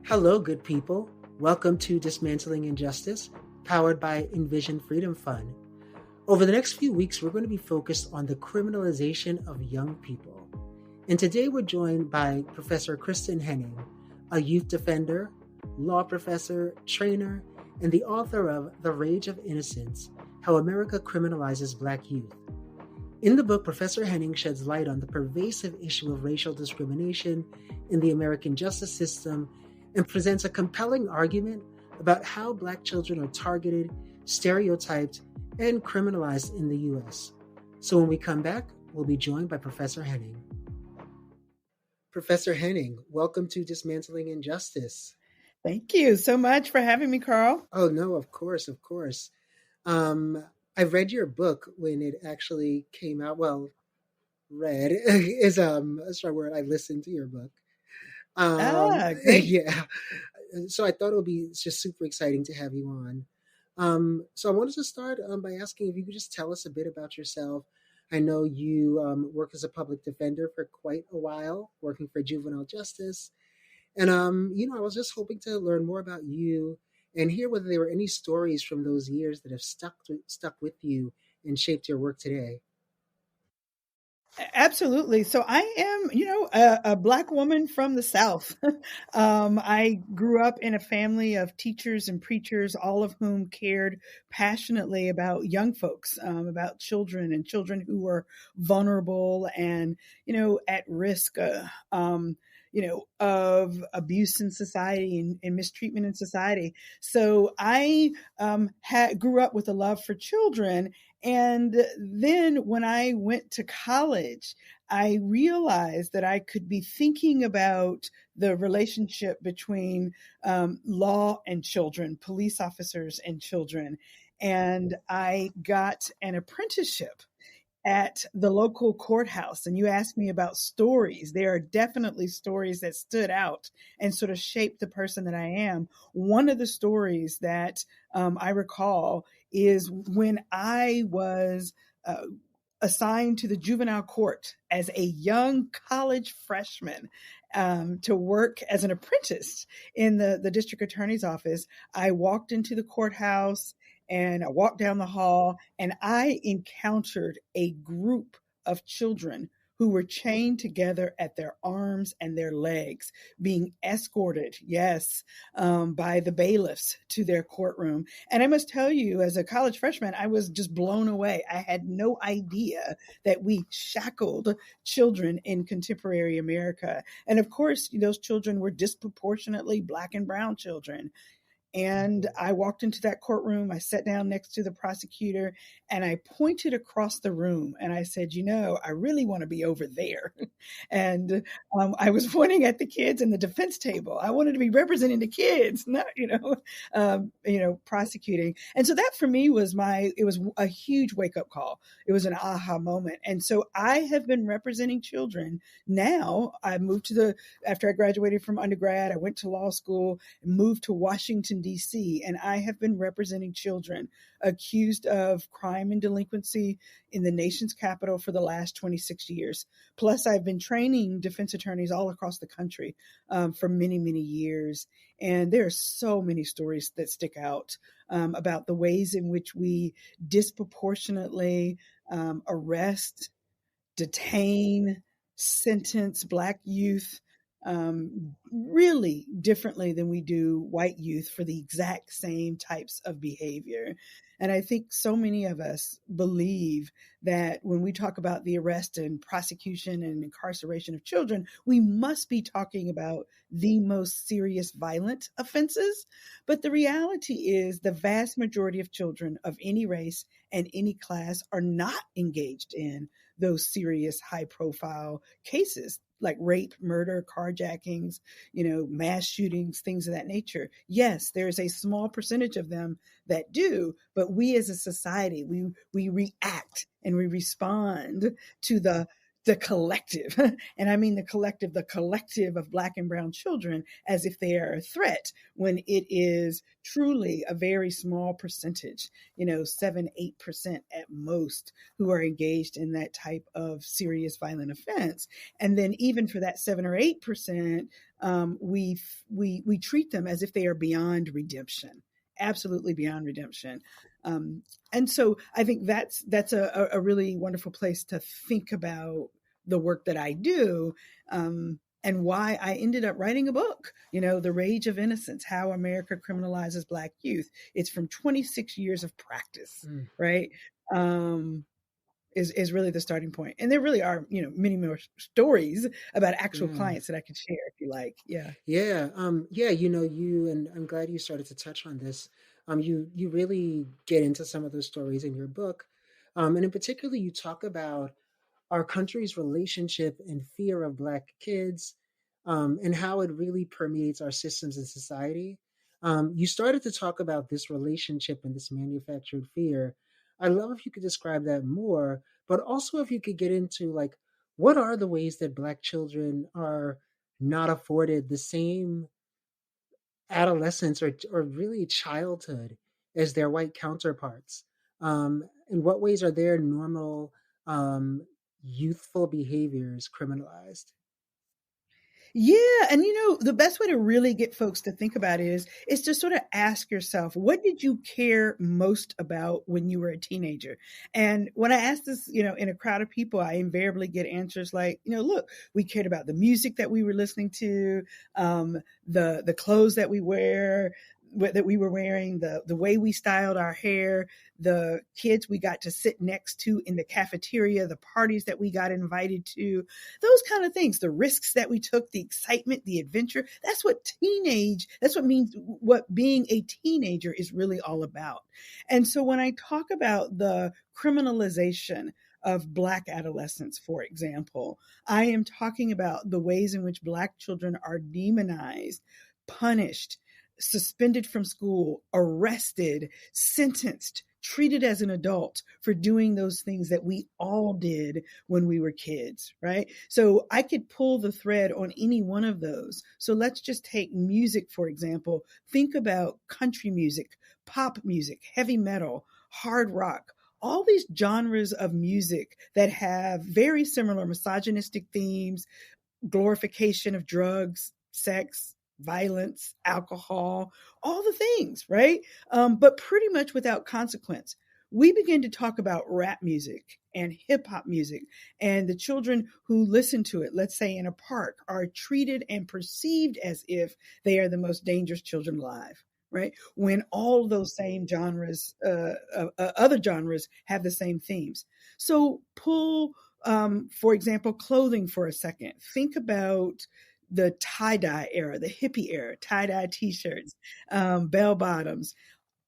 Hello, good people. Welcome to Dismantling Injustice, powered by Envision Freedom Fund. Over the next few weeks, we're going to be focused on the criminalization of young people. And today we're joined by Professor Kristin Henning, a youth defender, law professor, trainer, and the author of The Rage of Innocence, How America Criminalizes Black Youth. In the book, Professor Henning sheds light on the pervasive issue of racial discrimination in the American justice system and presents a compelling argument about how Black children are targeted, stereotyped, and criminalized in the U.S. So when we come back, we'll be joined by Professor Henning. Professor Henning, welcome to Dismantling Injustice. Thank you so much for having me, Carl. Oh, no, of course. I read your book when it actually came out. Well, read is a strong word. I listened to your book. Great. Yeah. So I thought it would be just super exciting to have you on. So I wanted to start by asking if you could just tell us a bit about yourself. I know you work as a public defender for quite a while, working for juvenile justice. And, I was just hoping to learn more about you and hear whether there were any stories from those years that have stuck with you and shaped your work today. Absolutely. So I am, a Black woman from the South. I grew up in a family of teachers and preachers, all of whom cared passionately about young folks, about children and children who were vulnerable and, at risk, of abuse in society and mistreatment in society. So I grew up with a love for children. And then when I went to college, I realized that I could be thinking about the relationship between law and children, police officers and children. And I got an apprenticeship at the local courthouse. And you asked me about stories. There are definitely stories that stood out and sort of shaped the person that I am. One of the stories that I recall is when I was assigned to the juvenile court as a young college freshman to work as an apprentice in the district attorney's office. I walked into the courthouse and I walked down the hall and I encountered a group of children who were chained together at their arms and their legs, being escorted, by the bailiffs to their courtroom. And I must tell you, as a college freshman, I was just blown away. I had no idea that we shackled children in contemporary America. And of course, those children were disproportionately Black and brown children. And I walked into that courtroom, I sat down next to the prosecutor, and I pointed across the room and I said, I really want to be over there. And I was pointing at the kids in the defense table. I wanted to be representing the kids, not, prosecuting. And so that for me was it was a huge wake-up call. It was an aha moment. And so I have been representing children. Now I moved after I graduated from undergrad, I went to law school, moved to Washington, D.C., and I have been representing children accused of crime and delinquency in the nation's capital for the last 26 years. Plus, I've been training defense attorneys all across the country for many, many years. And there are so many stories that stick out about the ways in which we disproportionately arrest, detain, sentence Black youth really differently than we do white youth for the exact same types of behavior. And I think so many of us believe that when we talk about the arrest and prosecution and incarceration of children, we must be talking about the most serious violent offenses. But the reality is the vast majority of children of any race and any class are not engaged in those serious high-profile cases like rape, murder, carjackings, mass shootings, things of that nature. Yes, there is a small percentage of them that do, but we as a society, we react and we respond to the the collective, and I mean the collective of Black and brown children, as if they are a threat, when it is truly a very small percentage, 7-8% at most, who are engaged in that type of serious violent offense. And then even for that 7 or 8%, we treat them as if they are beyond redemption, absolutely beyond redemption. And so I think that's a really wonderful place to think about the work that I do, and why I ended up writing a book, The Rage of Innocence, How America Criminalizes Black Youth. It's from 26 years of practice, right? Is really the starting point. And there really are, many more stories about actual clients that I could share if you like. Yeah. Yeah. And I'm glad you started to touch on this. You really get into some of those stories in your book. And in particular, you talk about our country's relationship and fear of Black kids, and how it really permeates our systems and society. You started to talk about this relationship and this manufactured fear. I love if you could describe that more, but also if you could get into like, what are the ways that Black children are not afforded the same adolescence or really childhood as their white counterparts? In what ways are their normal um, youthful behaviors criminalized? Yeah, and the best way to really get folks to think about it is to sort of ask yourself, what did you care most about when you were a teenager? And when I ask this, in a crowd of people, I invariably get answers like, look, we cared about the music that we were listening to, the clothes that we wear, that we were wearing, the way we styled our hair, the kids we got to sit next to in the cafeteria, the parties that we got invited to, those kind of things, the risks that we took, the excitement, the adventure. That's what being a teenager is really all about. And so when I talk about the criminalization of Black adolescents, for example, I am talking about the ways in which Black children are demonized, punished, suspended from school, arrested, sentenced, treated as an adult for doing those things that we all did when we were kids, right? So I could pull the thread on any one of those. So let's just take music, for example. Think about country music, pop music, heavy metal, hard rock, all these genres of music that have very similar misogynistic themes, glorification of drugs, sex, violence, alcohol, all the things, right? But pretty much without consequence. We begin to talk about rap music and hip hop music, and the children who listen to it, let's say in a park, are treated and perceived as if they are the most dangerous children alive, right? When all those same genres, other genres, have the same themes. So pull, for example, clothing for a second. Think about the tie-dye era, the hippie era, tie-dye t-shirts, bell bottoms,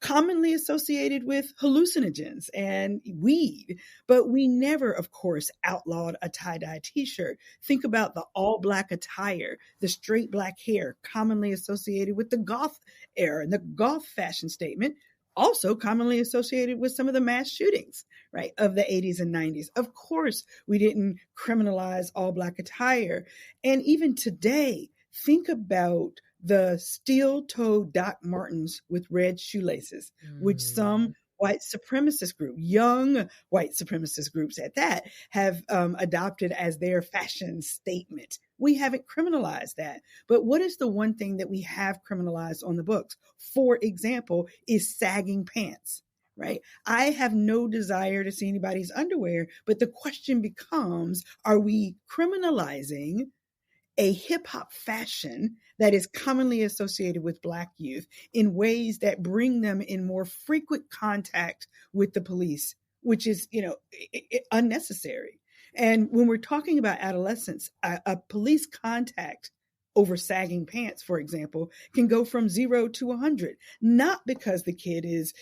commonly associated with hallucinogens and weed. But we never, of course, outlawed a tie-dye t-shirt. Think about the all-Black attire, the straight Black hair, commonly associated with the goth era and the goth fashion statement, also commonly associated with some of the mass shootings, right, of the 80s and 90s. Of course, we didn't criminalize all Black attire. And even today, think about the steel-toed Doc Martens with red shoelaces, which some white supremacist group, young white supremacist groups at that, have adopted as their fashion statement. We haven't criminalized that. But what is the one thing that we have criminalized on the books? For example, is sagging pants, right? I have no desire to see anybody's underwear, but the question becomes, are we criminalizing a hip hop fashion that is commonly associated with Black youth in ways that bring them in more frequent contact with the police, which is, unnecessary. And when we're talking about adolescence, a police contact over sagging pants, for example, can go from 0 to 100, not because the kid is,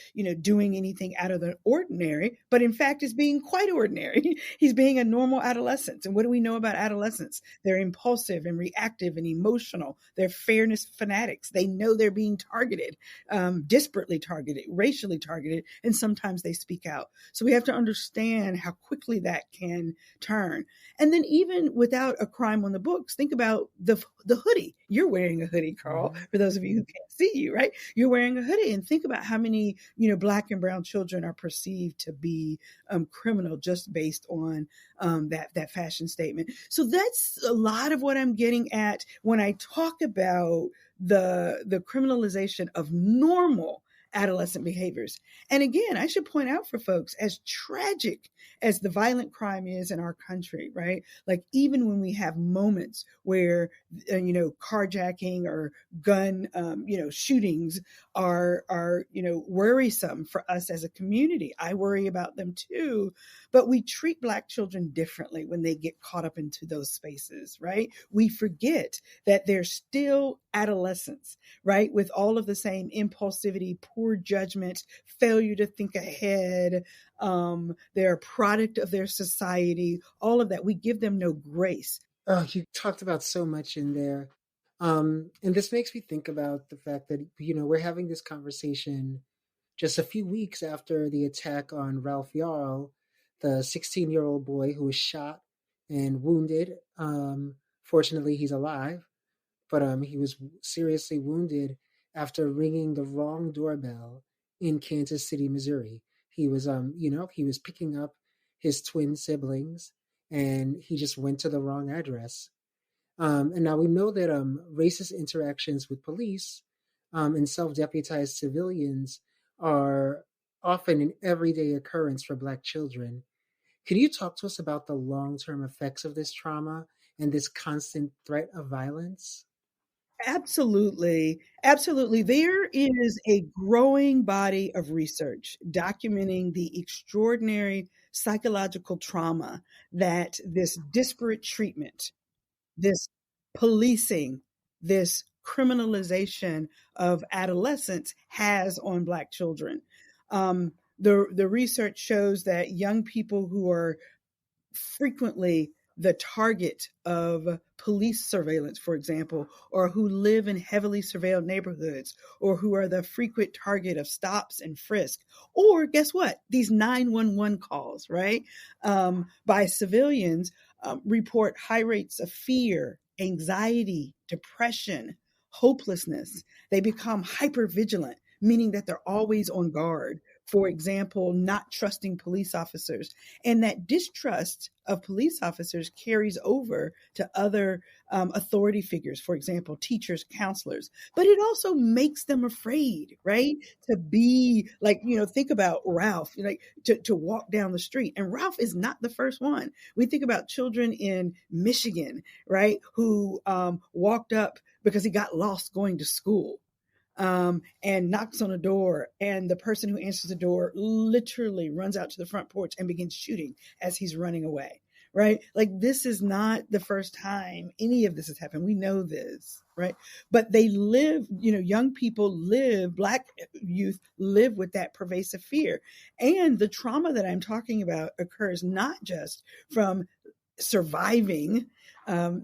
doing anything out of the ordinary, but in fact is being quite ordinary. He's being a normal adolescent. And what do we know about adolescents? They're impulsive and reactive and emotional. They're fairness fanatics. They know they're being targeted, disparately targeted, racially targeted, and sometimes they speak out. So we have to understand how quickly that can turn. And then even without a crime on the books, think about the hoodie. You're wearing a hoodie, Carl, for those of you who can't see you, right? You're wearing a hoodie, and think about how many, Black and brown children are perceived to be criminal just based on that fashion statement. So that's a lot of what I'm getting at when I talk about the criminalization of normal adolescent behaviors. And again, I should point out for folks, as tragic as the violent crime is in our country, right? Like even when we have moments where, carjacking or gun, shootings are, worrisome for us as a community. I worry about them too, but we treat Black children differently when they get caught up into those spaces, right? We forget that they're still adolescents, right? With all of the same impulsivity, poor judgment, failure to think ahead. They're a product of their society, all of that. We give them no grace. Oh, you talked about so much in there. And this makes me think about the fact that, we're having this conversation just a few weeks after the attack on Ralph Yarl, the 16-year-old boy who was shot and wounded. Fortunately, he's alive, but he was seriously wounded after ringing the wrong doorbell in Kansas City, Missouri. He was, he was picking up his twin siblings, and he just went to the wrong address. And now we know that racist interactions with police and self-deputized civilians are often an everyday occurrence for Black children. Can you talk to us about the long-term effects of this trauma and this constant threat of violence? Absolutely. Absolutely. There is a growing body of research documenting the extraordinary psychological trauma that this disparate treatment, this policing, this criminalization of adolescence has on Black children. The research shows that young people who are frequently the target of police surveillance, for example, or who live in heavily surveilled neighborhoods, or who are the frequent target of stops and frisk, or guess what? These 911 calls, right? By civilians report high rates of fear, anxiety, depression, hopelessness. They become hypervigilant, meaning that they're always on guard. For example, not trusting police officers. And that distrust of police officers carries over to other authority figures, for example, teachers, counselors. But it also makes them afraid, right? To be like, think about Ralph, like to walk down the street. And Ralph is not the first one. We think about children in Michigan, right, who walked up because he got lost going to school. And knocks on a door, and the person who answers the door literally runs out to the front porch and begins shooting as he's running away, right? Like this is not the first time any of this has happened. We know this, right? But they live, young people live, Black youth live with that pervasive fear. And the trauma that I'm talking about occurs not just from surviving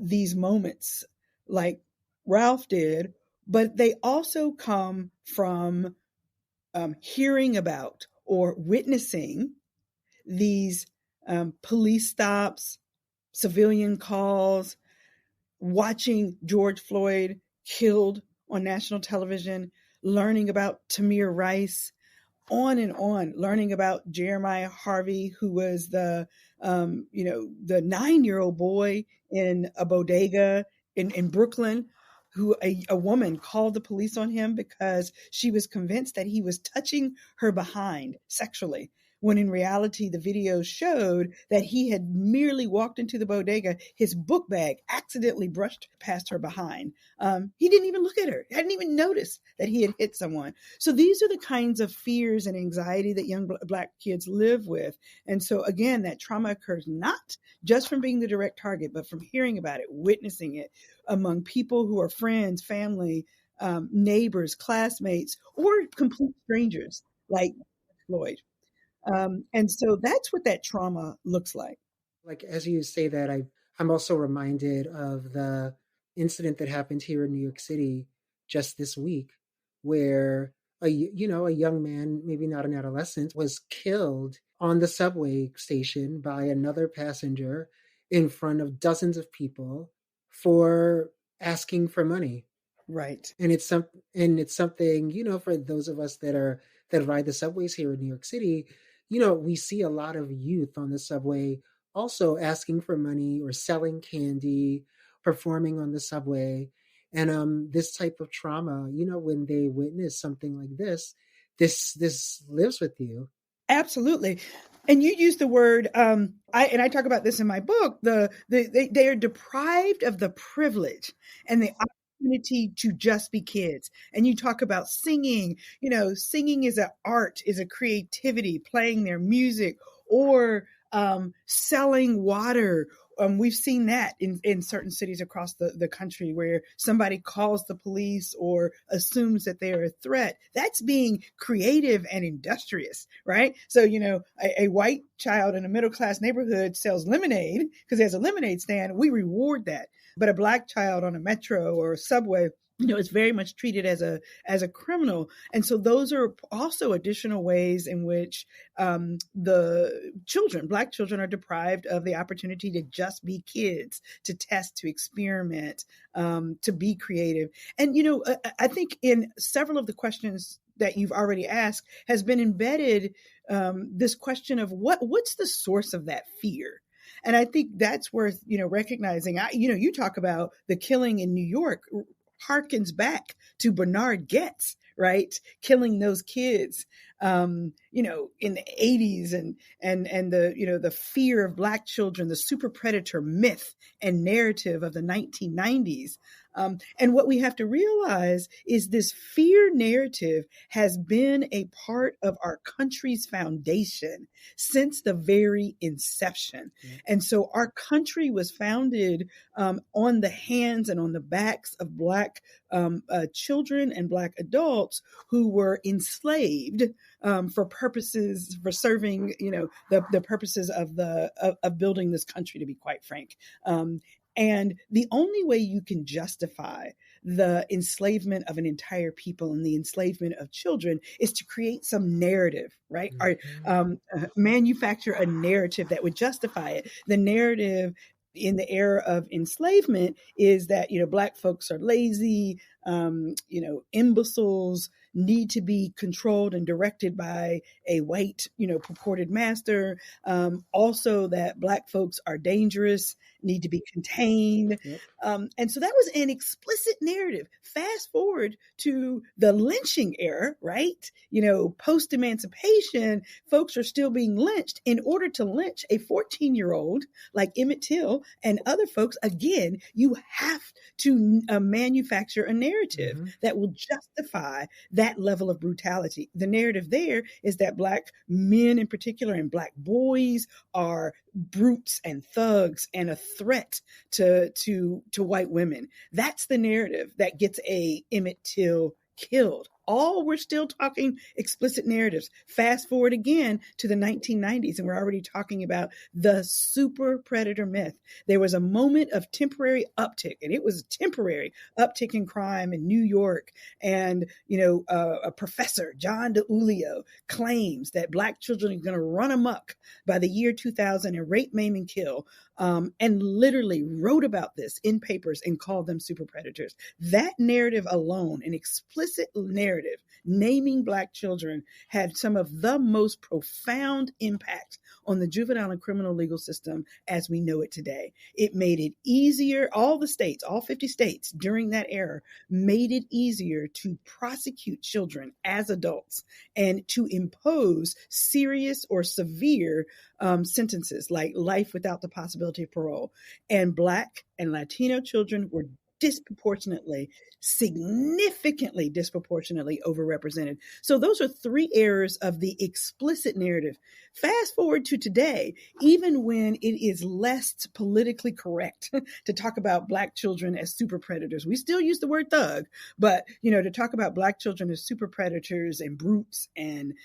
these moments like Ralph did, but they also come from hearing about or witnessing these police stops, civilian calls, watching George Floyd killed on national television, learning about Tamir Rice, on, learning about Jeremiah Harvey, who was the 9-year-old boy in a bodega in Brooklyn, who a woman called the police on him because she was convinced that he was touching her behind sexually when in reality, the video showed that he had merely walked into the bodega, his book bag accidentally brushed past her behind. He didn't even look at her, hadn't even noticed that he had hit someone. So these are the kinds of fears and anxiety that young Black kids live with. And so again, that trauma occurs not just from being the direct target, but from hearing about it, witnessing it among people who are friends, family, neighbors, classmates, or complete strangers like Floyd. And so that's what that trauma looks like. Like as you say that, I'm also reminded of the incident that happened here in New York City just this week, where a young man, maybe not an adolescent, was killed on the subway station by another passenger in front of dozens of people for asking for money. Right. And it's something, for those of us that ride the subways here in New York City, we see a lot of youth on the subway also asking for money or selling candy, performing on the subway. And this type of trauma, when they witness something like this lives with you. Absolutely. And you use the word, I talk about this in my book, they are deprived of the privilege and the opportunity to just be kids. And you talk about singing, singing is an art, is a creativity, playing their music, or selling water. We've seen that in certain cities across the country where somebody calls the police or assumes that they're a threat. That's being creative and industrious, right? So, a white child in a middle-class neighborhood sells lemonade because there's a lemonade stand. We reward that. But a Black child on a metro or a subway, it's very much treated as a criminal. And so those are also additional ways in which the children, Black children, are deprived of the opportunity to just be kids, to test, to experiment, to be creative. And, I think in several of the questions that you've already asked has been embedded this question of what's the source of that fear? And I think that's worth, recognizing. You talk about the killing in New York harkens back to Bernard Goetz, right? Killing those kids, in the 80s and the fear of Black children, the super predator myth and narrative of the 1990s. And what we have to realize is this fear narrative has been a part of our country's foundation since the very inception. Mm-hmm. And so our country was founded on the hands and on the backs of Black children and Black adults who were enslaved for serving, the purposes of building this country, to be quite frank. And the only way you can justify the enslavement of an entire people and the enslavement of children is to create some narrative, right? Mm-hmm. Or manufacture a narrative that would justify it. The narrative in the era of enslavement is that, Black folks are lazy, imbeciles, need to be controlled and directed by a white, purported master. Also that Black folks are dangerous, need to be contained. Yep. And so that was an explicit narrative. Fast forward to the lynching era, right? Post-emancipation, folks are still being lynched. In order to lynch a 14-year-old like Emmett Till and other folks, again, you have to manufacture a narrative mm-hmm. that will justify that level of brutality. The narrative there is that Black men in particular and Black boys are brutes and thugs and a threat to white women. That's the narrative that gets a Emmett Till killed. We're still talking explicit narratives. Fast forward again to the 1990s, and we're already talking about the super predator myth. There was a moment of temporary uptick, and it was a temporary uptick in crime in New York. And, a professor, John DeUlio, claims that Black children are going to run amok by the year 2000 and rape, maim, and kill and literally wrote about this in papers and called them super predators. That narrative alone, an explicit narrative naming Black children, had some of the most profound impact on the juvenile and criminal legal system as we know it today. It made it easier, all the states, all 50 states during that era, made it easier to prosecute children as adults and to impose serious or severe sentences like life without the possibility of parole. And Black and Latino children were disproportionately, significantly disproportionately overrepresented. So those are three errors of the explicit narrative. Fast forward to today, even when it is less politically correct to talk about Black children as super predators, we still use the word thug, but to talk about Black children as super predators and brutes and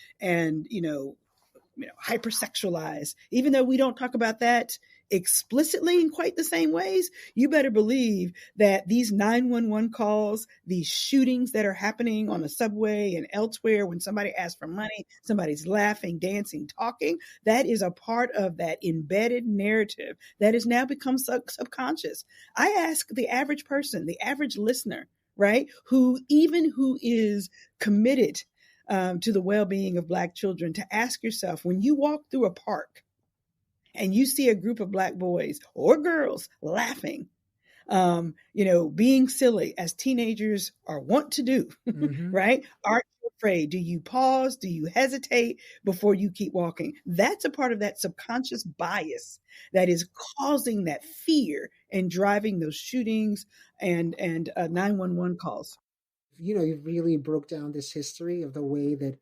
hypersexualized, even though we don't talk about that explicitly in quite the same ways, you better believe that these 911 calls, these shootings that are happening on the subway and elsewhere when somebody asks for money, somebody's laughing, dancing, talking, that is a part of that embedded narrative that has now become subconscious. I ask the average person, the average listener, right, who is committed to the well-being of Black children, to ask yourself, when you walk through a park and you see a group of Black boys or girls laughing, being silly as teenagers are wont to do, right? Aren't you afraid? Do you pause? Do you hesitate before you keep walking? That's a part of that subconscious bias that is causing that fear and driving those shootings and 911 calls. You really broke down this history of the way that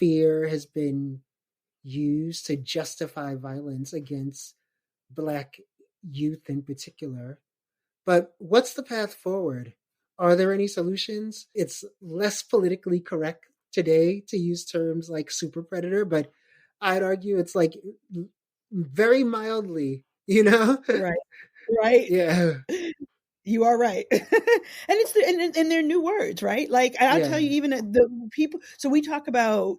fear has been used to justify violence against Black youth in particular. But what's the path forward? Are there any solutions? It's less politically correct today to use terms like super predator, but I'd argue it's like very mildly, Right. Yeah. You are right. And they're new words, right? Like I'll tell you, even the people, so we talk about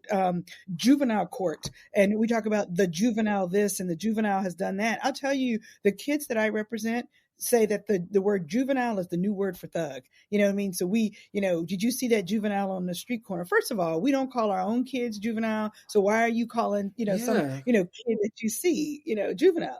juvenile court and we talk about the juvenile this and the juvenile has done that. I'll tell you, the kids that I represent say that the word juvenile is the new word for thug. You know what I mean? So did you see that juvenile on the street corner? First of all, we don't call our own kids juvenile. So why are you calling, some, kid that you see, juvenile?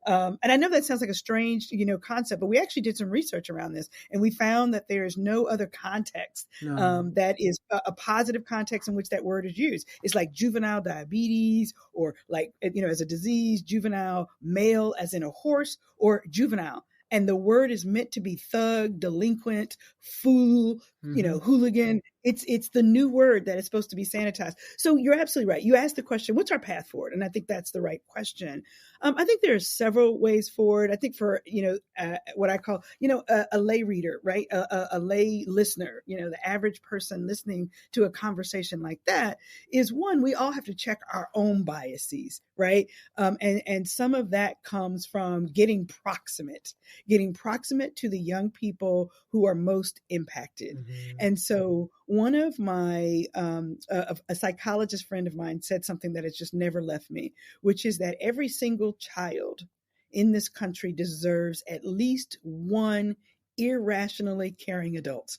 And I know that sounds like a strange, concept, but we actually did some research around this and we found that there is no other context that is a positive context in which that word is used. It's like juvenile diabetes or like, as a disease, juvenile male as in a horse, or juvenile. And the word is meant to be thug, delinquent, fool, hooligan. It's the new word that is supposed to be sanitized. So you're absolutely right. You asked the question, what's our path forward? And I think that's the right question. I think there are several ways forward. I think for, what I call, a lay reader, right? A lay listener, the average person listening to a conversation like that is one, we all have to check our own biases, right? And some of that comes from getting proximate to the young people who are most impacted. And so one of my, a psychologist friend of mine said something that has just never left me, which is that every single child in this country deserves at least one irrationally caring adult.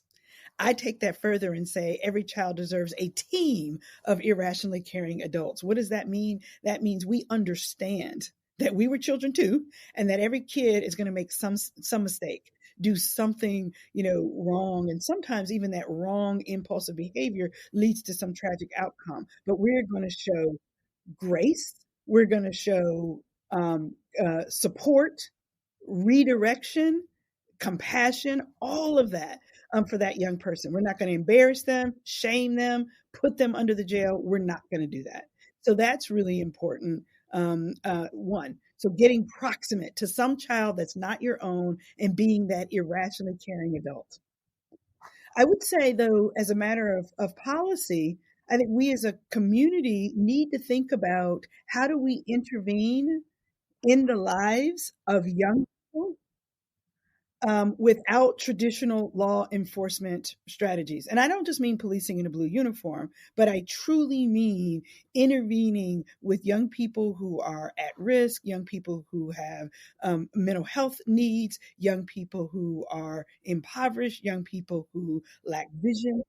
I take that further and say every child deserves a team of irrationally caring adults. What does that mean? That means we understand that we were children too, and that every kid is going to make some mistake, do something, wrong. And sometimes even that wrong impulsive behavior leads to some tragic outcome. But we're going to show grace. We're going to show support, redirection, compassion, all of that for that young person. We're not going to embarrass them, shame them, put them under the jail. We're not going to do that. So that's really important. One, so getting proximate to some child that's not your own and being that irrationally caring adult. I would say, though, as a matter of policy, I think we as a community need to think about how do we intervene in the lives of young people without traditional law enforcement strategies. And I don't just mean policing in a blue uniform, but I truly mean intervening with young people who are at risk, young people who have mental health needs, young people who are impoverished, young people who lack vision,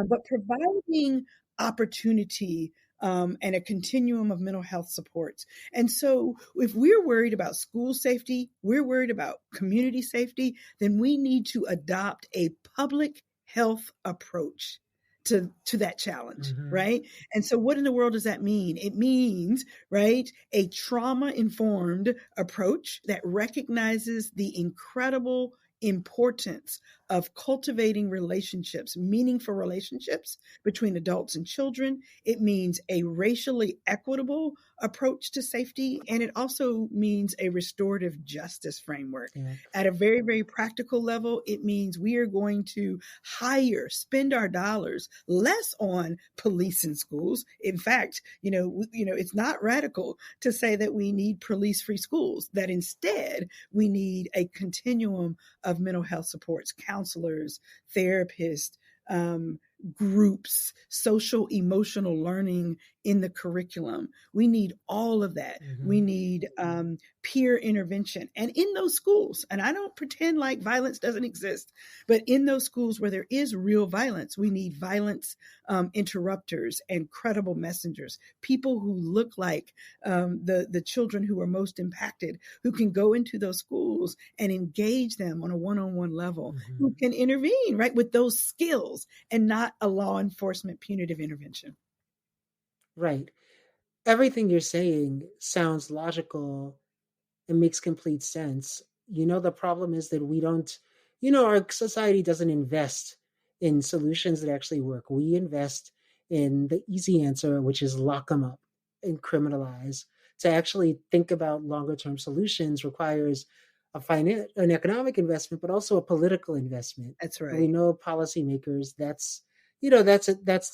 but providing opportunity and a continuum of mental health supports. And so, if we're worried about school safety, we're worried about community safety, then we need to adopt a public health approach to that challenge, right? And so what in the world does that mean? It means, right, a trauma-informed approach that recognizes the incredible importance of cultivating relationships, meaningful relationships between adults and children. It means a racially equitable approach to safety, and it also means a restorative justice framework. Yeah. At a very, very practical level, it means we are going to spend our dollars less on police in schools. In fact, it's not radical to say that we need police-free schools, that instead we need a continuum of mental health supports, counselors, therapists, groups, social emotional learning in the curriculum. We need all of that. We need peer intervention. And in those schools, and I don't pretend like violence doesn't exist, but in those schools where there is real violence, we need violence interrupters and credible messengers, people who look like the children who are most impacted, who can go into those schools and engage them on a one-on-one level, who can intervene, right, with those skills and not a law enforcement punitive intervention. Right. Everything you're saying sounds logical and makes complete sense. The problem is that we don't, our society doesn't invest in solutions that actually work. We invest in the easy answer, which is lock them up and criminalize. To actually think about longer term solutions requires an economic investment, but also a political investment. That's right. We know policymakers, that's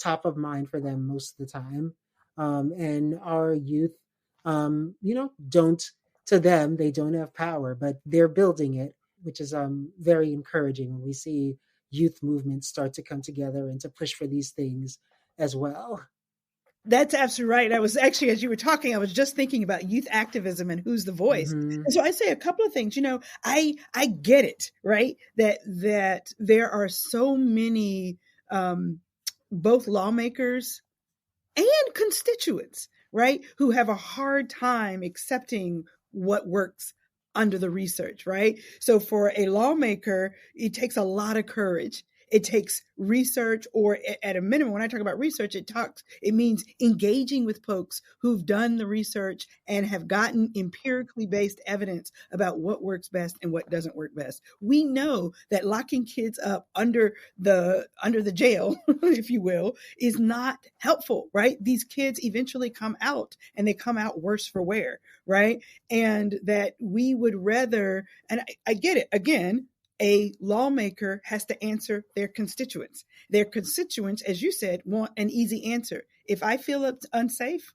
top of mind for them most of the time. And our youth, to them, they don't have power, but they're building it, which is very encouraging when we see youth movements start to come together and to push for these things as well. That's absolutely right. I was actually, as you were talking, I was just thinking about youth activism and who's the voice. And so I say a couple of things. I get it, right? That there are so many both lawmakers and constituents, right, who have a hard time accepting what works under the research, right? So for a lawmaker, it takes a lot of courage. It takes research, or at a minimum, when I talk about research, it means engaging with folks who've done the research and have gotten empirically based evidence about what works best and what doesn't work best. We know that locking kids up under the jail, if you will, is not helpful, right? These kids eventually come out, and they come out worse for wear, right? And that we would rather, and I get it, again, a lawmaker has to answer their constituents. Their constituents, as you said, want an easy answer. If I feel unsafe,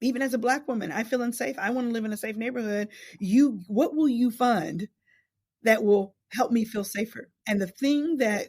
even as a Black woman, I feel unsafe, I want to live in a safe neighborhood. What will you fund that will help me feel safer? And the thing that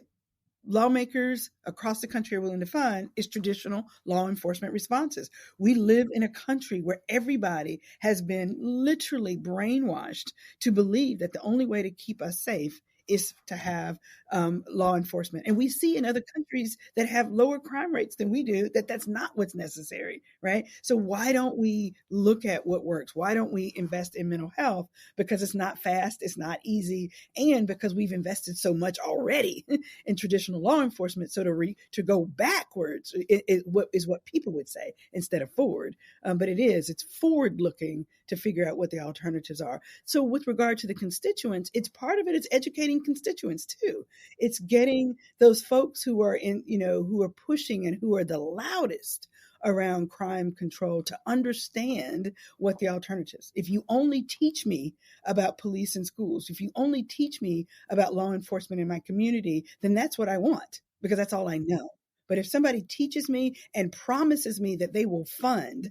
lawmakers across the country are willing to fund is traditional law enforcement responses. We live in a country where everybody has been literally brainwashed to believe that the only way to keep us safe is to have law enforcement. And we see in other countries that have lower crime rates than we do that that's not what's necessary, right? So why don't we look at what works? Why don't we invest in mental health? Because it's not fast, it's not easy, and because we've invested so much already in traditional law enforcement. So to go backwards is what people would say instead of forward. But it's forward looking to figure out what the alternatives are. So with regard to the constituents, it's part of it is educating constituents too. It's getting those folks who are who are pushing and who are the loudest around crime control to understand what the alternatives. If you only teach me about police in schools, if you only teach me about law enforcement in my community, then that's what I want, because that's all I know. But if somebody teaches me and promises me that they will fund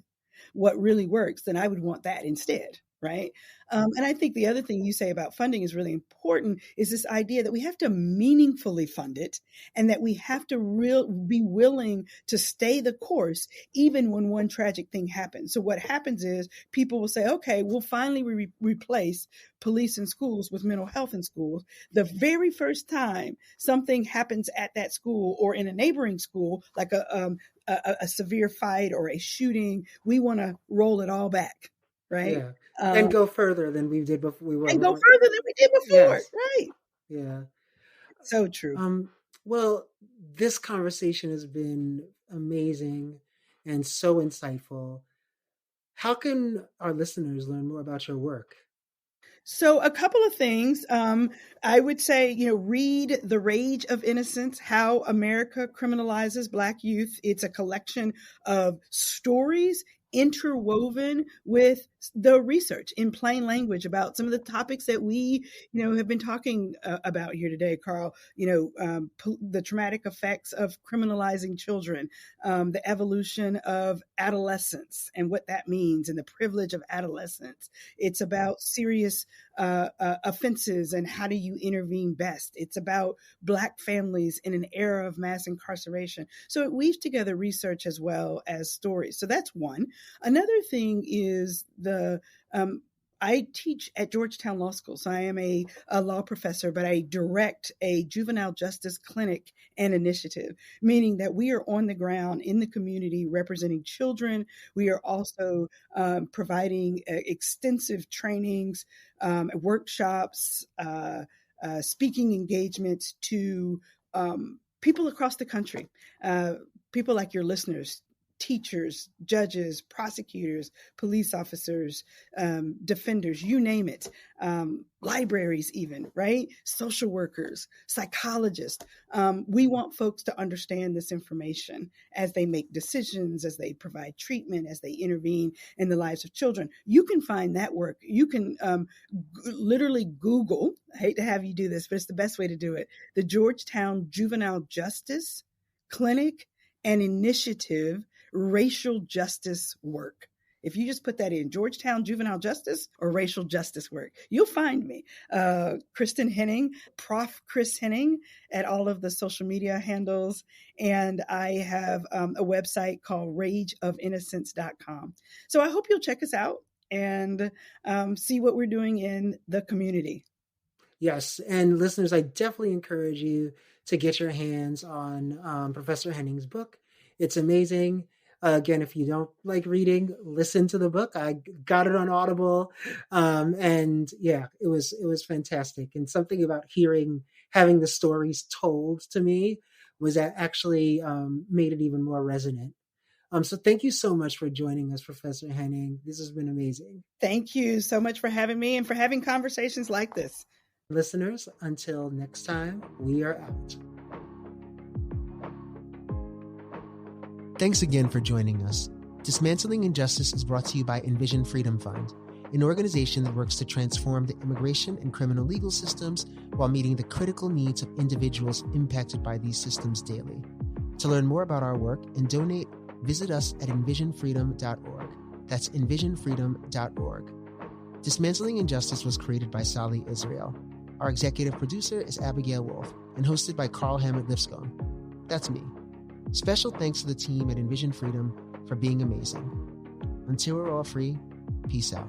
what really works, then I would want that instead, right? And I think the other thing you say about funding is really important is this idea that we have to meaningfully fund it and that we have to be willing to stay the course even when one tragic thing happens. So what happens is people will say, okay, we'll finally replace police in schools with mental health in schools. The very first time something happens at that school or in a neighboring school, like a severe fight or a shooting, we want to roll it all back, right? Yeah. And go further than we did before. And go further than we did before, Yes. right? Yeah. So true. Well, this conversation has been amazing and so insightful. How can our listeners learn more about your work? So a couple of things. I would say, read The Rage of Innocence, How America Criminalizes Black Youth. It's a collection of stories interwoven with the research in plain language about some of the topics that we, have been talking about here today, Carl. The traumatic effects of criminalizing children, the evolution of adolescence and what that means, and the privilege of adolescence. It's about serious offenses and how do you intervene best. It's about Black families in an era of mass incarceration. So it weaves together research as well as stories. So that's one. Another thing is I teach at Georgetown Law School, so I am a law professor, but I direct a juvenile justice clinic and initiative, meaning that we are on the ground in the community representing children. We are also providing extensive trainings, workshops, speaking engagements to people across the country, people like your listeners, teachers, judges, prosecutors, police officers, defenders, you name it, libraries even, right? Social workers, psychologists. We want folks to understand this information as they make decisions, as they provide treatment, as they intervene in the lives of children. You can find that work. You can literally Google, I hate to have you do this, but it's the best way to do it, the Georgetown Juvenile Justice Clinic and Initiative Racial Justice Work. If you just put that in, Georgetown Juvenile Justice or Racial Justice Work, you'll find me. Kristin Henning, Prof. Kris Henning at all of the social media handles. And I have a website called rageofinnocence.com. So I hope you'll check us out and see what we're doing in the community. Yes. And listeners, I definitely encourage you to get your hands on Professor Henning's book. It's amazing. Again, if you don't like reading, listen to the book. I got it on Audible. And yeah, it was fantastic. And something about having the stories told to me was that actually made it even more resonant. So thank you so much for joining us, Professor Henning. This has been amazing. Thank you so much for having me and for having conversations like this. Listeners, until next time, we are out. Thanks again for joining us. Dismantling Injustice is brought to you by Envision Freedom Fund, an organization that works to transform the immigration and criminal legal systems while meeting the critical needs of individuals impacted by these systems daily. To learn more about our work and donate, visit us at envisionfreedom.org. That's envisionfreedom.org. Dismantling Injustice was created by Sally Israel. Our executive producer is Abigail Wolf and hosted by Carl Hammond Lipscomb. That's me. Special thanks to the team at Envision Freedom for being amazing. Until we're all free, peace out.